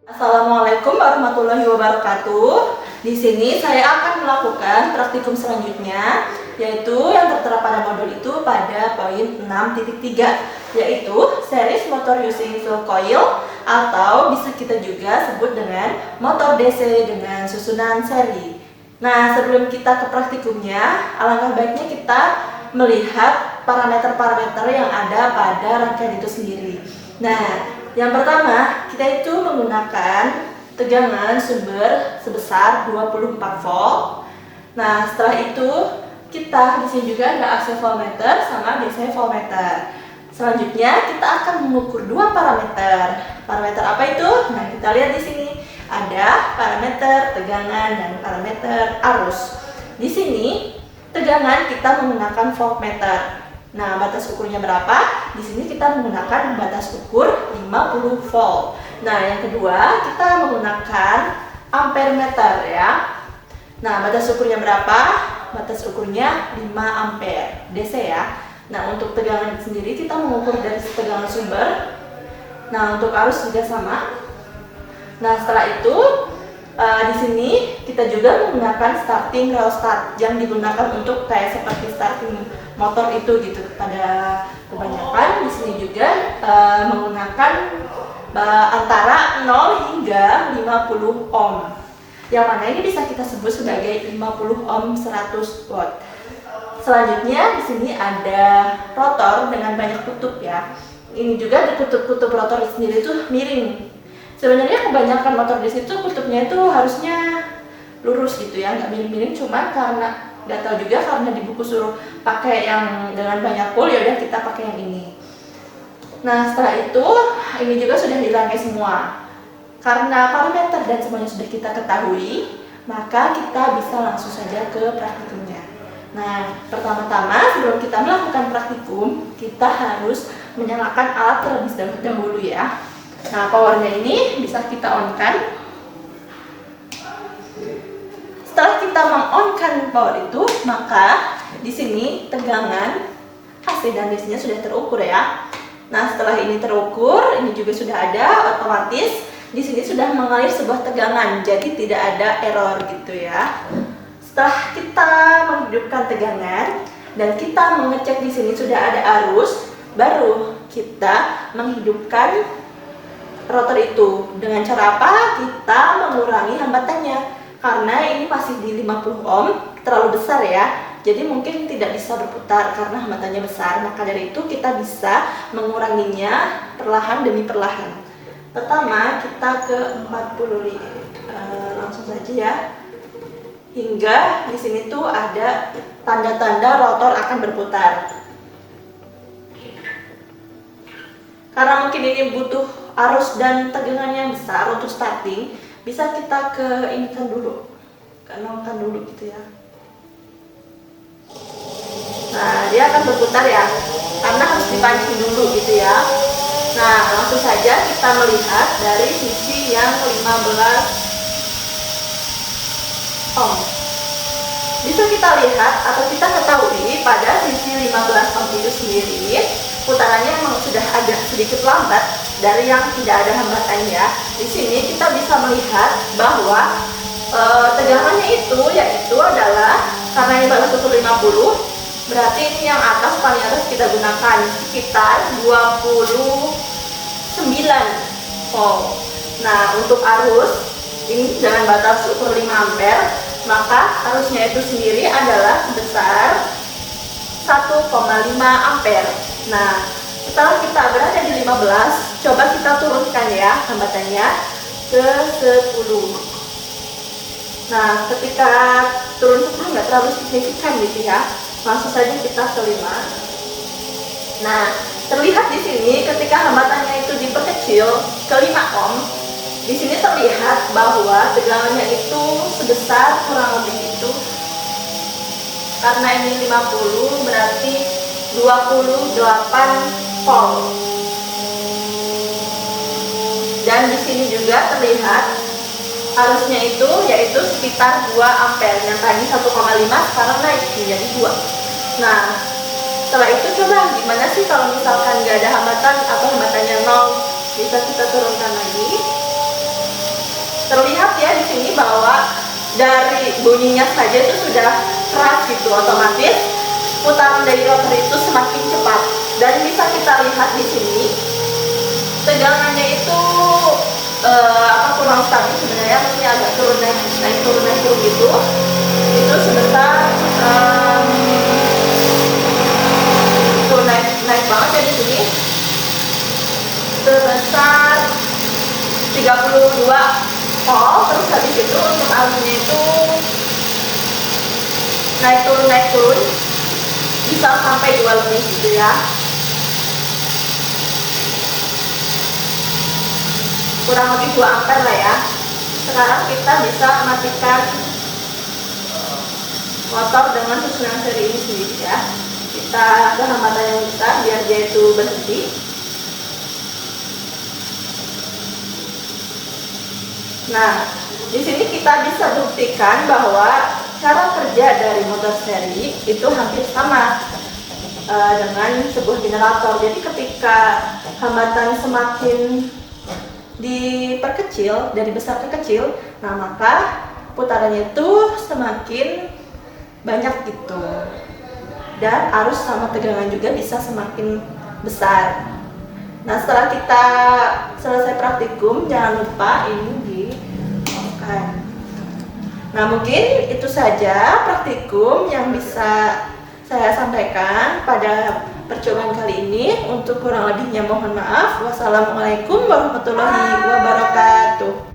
Assalamualaikum warahmatullahi wabarakatuh. Di sini saya akan melakukan praktikum selanjutnya, yaitu yang tertera pada modul itu pada poin 6.3, yaitu series motor using field coil, atau bisa kita juga sebut dengan motor DC dengan susunan seri. Nah, sebelum kita ke praktikumnya, alangkah baiknya kita melihat parameter-parameter yang ada pada rangkaian itu sendiri. Nah, yang pertama, kita itu menggunakan tegangan sumber sebesar 24 volt. Nah, setelah itu kita di sini juga ada AC voltmeter sama DC voltmeter. Selanjutnya kita akan mengukur dua parameter. Parameter apa itu? Nah, kita lihat di sini ada parameter tegangan dan parameter arus. Di sini tegangan kita menggunakan voltmeter. Nah, batas ukurnya berapa? Di sini kita menggunakan batas ukur 50 volt. Nah, yang kedua kita menggunakan ampere meter ya. Nah, batas ukurnya berapa? Batas ukurnya 5 ampere DC ya. Nah, untuk tegangan sendiri kita mengukur dari tegangan sumber. Nah, untuk arus juga sama. Nah, setelah itu di sini kita juga menggunakan starting rheostat yang digunakan untuk kayak seperti starting motor itu gitu. Pada kebanyakan di sini juga menggunakan antara 0 hingga 50 ohm. Yang mana ini bisa kita sebut sebagai 50 ohm 100 watt. Selanjutnya di sini ada rotor dengan banyak kutub ya. Ini juga di kutub-kutub rotor sendiri itu miring. Sebenarnya kebanyakan motor di situ kutubnya itu harusnya lurus gitu ya, nggak miring-miring, cuma karena nggak tahu juga karena di buku suruh pakai yang dengan banyak pole, ya udah kita pakai yang ini. Nah, setelah itu ini juga sudah dirangkai semua. Karena parameter dan semuanya sudah kita ketahui, maka kita bisa langsung saja ke praktikumnya. Nah, pertama-tama sebelum kita melakukan praktikum, kita harus menyalakan alat terlebih dahulu ya. Nah, powernya ini bisa kita on-kan. Setelah kita meng-on-kan power itu, maka di sini tegangan AC dan DC-nya sudah terukur ya. Nah, setelah ini terukur, ini juga sudah ada, otomatis di sini sudah mengalir sebuah tegangan, jadi tidak ada error gitu ya. Setelah kita menghidupkan tegangan dan kita mengecek di sini sudah ada arus, baru kita menghidupkan rotor itu. Dengan cara apa? Kita mengurangi hambatannya. Karena ini masih di 50 ohm, terlalu besar ya. Jadi mungkin tidak bisa berputar karena hambatannya besar. Maka dari itu kita bisa menguranginya perlahan demi perlahan. Pertama kita ke 40, langsung saja ya. Hingga di sini tuh ada tanda-tanda rotor akan berputar. Karena mungkin ini butuh arus dan tegangan yang besar untuk starting, bisa kita ke inikan dulu, ke nolkan dulu gitu ya. Nah, dia akan berputar ya, karena harus dipancing dulu gitu ya. Nah, langsung saja kita melihat dari sisi yang 15 ohm. Bisa kita lihat atau kita ketahui pada sisi 15 ohm itu sendiri, putarannya memang sudah agak sedikit lambat dari yang tidak ada hambatannya. Di sini kita bisa melihat bahwa tegangannya itu yaitu adalah, karena ini batas ukur 50, berarti ini yang atas, paling atas kita gunakan sekitar 29 volt. Nah, untuk arus ini dengan batas ukur 5 ampere, maka arusnya itu sendiri adalah sebesar 1,5 ampere. Nah, setelah kita berada di 15, coba kita turunkan ya hambatannya ke 10. Nah, ketika turun 10 nggak terlalu signifikan gitu ya. Langsung saja kita ke 5. Nah, terlihat di sini ketika hambatannya itu diperkecil ke 5 ohm, di sini terlihat bahwa tegangannya itu sebesar kurang lebih itu, karena ini 50 berarti 28 volt. Dan di sini juga terlihat arusnya itu yaitu sekitar 2 ampere. Yang tadi 1,5 sekarang naik menjadi 2. Nah, setelah itu coba gimana sih kalau misalkan nggak ada hambatan atau hambatannya 0, bisa kita turunkan lagi. terlihat ya di sini bahwa dari bunyinya saja itu sudah keras gitu, otomatis putaran dari rotor itu semakin cepat. Dan bisa kita lihat di sini tegangannya itu kurang stabil sebenarnya, maksudnya agak turun naik turun gitu. Itu sebesar itu naik banget ya di sini, sebesar 32 volt. Terus habis itu untuk arusnya itu naik turun bisa sampai 2 lebih gitu ya, kurang lebih 2 ampere lah ya. Sekarang kita bisa matikan motor dengan susunan seri ini sendiri ya. Kita ke hambatan yang besar biar dia itu berhenti. Nah, di sini kita bisa buktikan bahwa cara kerja dari motor seri itu hampir sama dengan sebuah generator. Jadi ketika hambatan semakin diperkecil dari besar ke kecil, nah maka putarannya itu semakin banyak gitu, dan arus sama tegangan juga bisa semakin besar. Nah, setelah kita selesai praktikum, jangan lupa ini di off-kan. Nah, mungkin itu saja praktikum yang bisa saya sampaikan pada percobaan kali ini. Untuk kurang lebihnya mohon maaf. Wassalamualaikum warahmatullahi wabarakatuh.